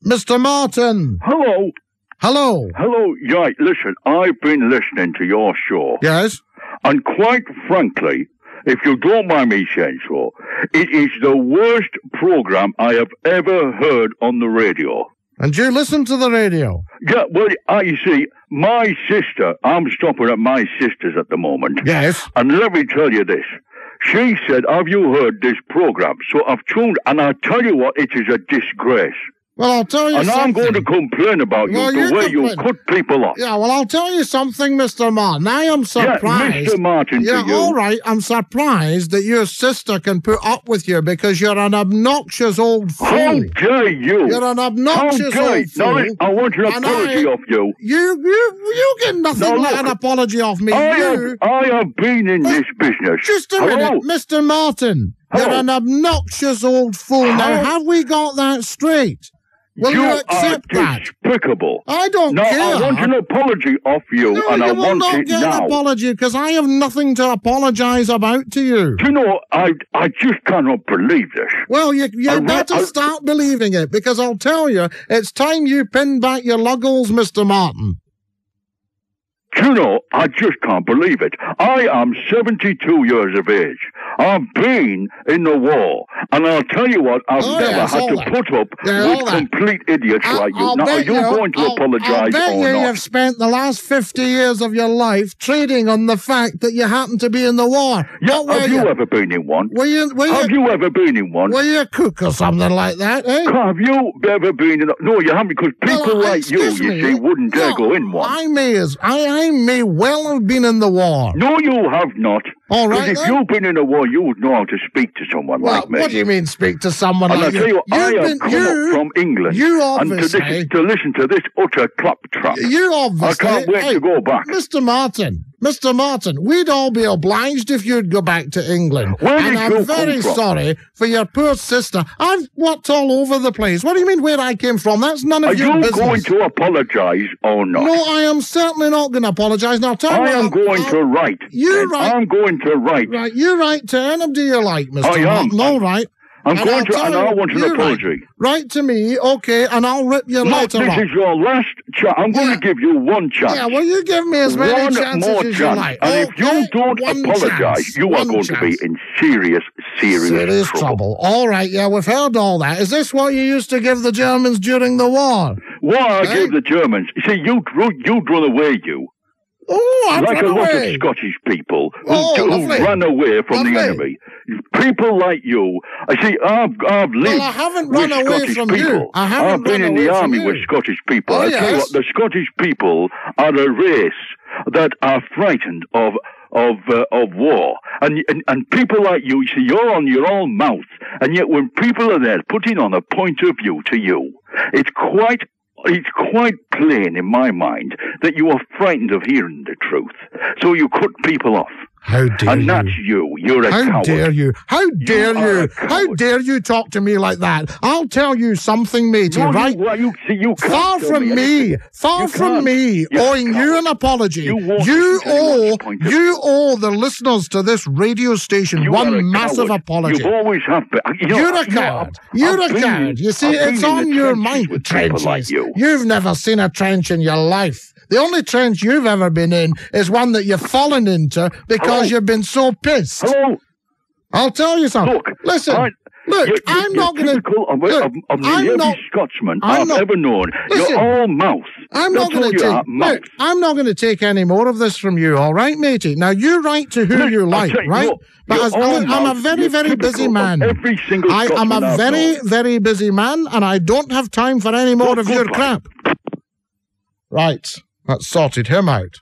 Mr. Martin. Hello. Hello. Hello. Right, listen, I've been listening to your show. Yes? And quite frankly, if you don't mind me saying so, it is the worst program I have ever heard on the radio. And you listen to the radio? Yeah, well, you see, my sister, I'm stopping at my sister's at the moment. Yes. And let me tell you this. She said, have you heard this program? So I've tuned, and I tell you what, it is a disgrace. Well, I'll tell you something. And I'm going to complain about the way you cut people off. Yeah, well, I'll tell you something, Mr. Martin. I am surprised. Yeah, Mr. Martin to you. All right, I'm surprised that your sister can put up with you because you're an obnoxious old fool. How dare you? You're an obnoxious old fool. Now, I want an apology off you. You get nothing like an apology off me. I have been in this business. Just a minute, Mr. Martin. You're an obnoxious old fool. Now, have we got that straight? Will you accept that? Despicable. I don't care. I want an apology off you, and I want it now. You will not get an apology, because I have nothing to apologise about to you. Do you know, I just cannot believe this. Well, you better start believing it, because I'll tell you, it's time you pinned back your luggles, Mr. Martin. Do you know, I just can't believe it. I am 72 years of age. I've been in the war. And I'll tell you what, I've never had to put up with complete idiots like you. Now, are you going to apologise or not? I bet you've spent the last 50 years of your life trading on the fact that you happen to be in the war. Yeah, have you ever been in one? Have you ever been in one? Were you a cook or something like that, eh? Have you ever been in... No, you haven't, because people like you see, wouldn't dare go in one. I may well have been in the war. No, you have not. All right, because if you've been in a war, you would know how to speak to someone like me. What do you mean, speak to someone like me? And I tell you, I have come up from England and to listen to this utter claptrap. You obviously... I can't wait to go back. Mr. Martin, we'd all be obliged if you'd go back to England. And I'm very sorry for your poor sister. I've walked all over the place. What do you mean where I came from? That's none of your business. Are you going to apologise or not? No, I am certainly not going to apologise. Now, tell me... I am going to write. You write. I'm going to write. Right, you write to anybody you like, Mr. Martin. All right. I want an apology. Write to me, okay, and I'll rip your letter off. This is your last chance. I'm going to give you one chance. Yeah, well, you give me as many chances as you like. And if you don't apologise, you are going to be in serious trouble. All right, yeah, we've heard all that. Is this what you used to give the Germans during the war? What I gave the Germans? See, you'd run away, you. Oh, like a lot of Scottish people who ran away from the enemy. People like you. I see, I've lived I haven't run with away Scottish from people. you. I've been in the army with Scottish people. I tell you what, the Scottish people are a race that are frightened of war. And people like you see, you're on your own mouth. And yet when people are there putting on a point of view to you, it's quite plain in my mind that you are frightened of hearing the truth. So you cut people off. How dare you? And that's you. You're a coward. How dare you? How dare you? How dare you talk to me like that? I'll tell you something, matey, right? Far from me owing you an apology. You owe the listeners to this radio station one massive apology. You always have been. You're a coward. You're a coward. You see, it's on your mind. Trenches. You've never seen a trench in your life. The only trench you've ever been in is one that you've fallen into because you've been so pissed. Hello? I'll tell you something. Listen. Look, I'm not going to... I'm not Scotsman I've ever known. Listen, you're all mouth. I'm not going to take any more of this from you, all right, matey? Now, you write to who you like, right? But I'm a very, very busy man. I am a very, very busy man, and I don't have time for any more of your crap. Right, that sorted him out.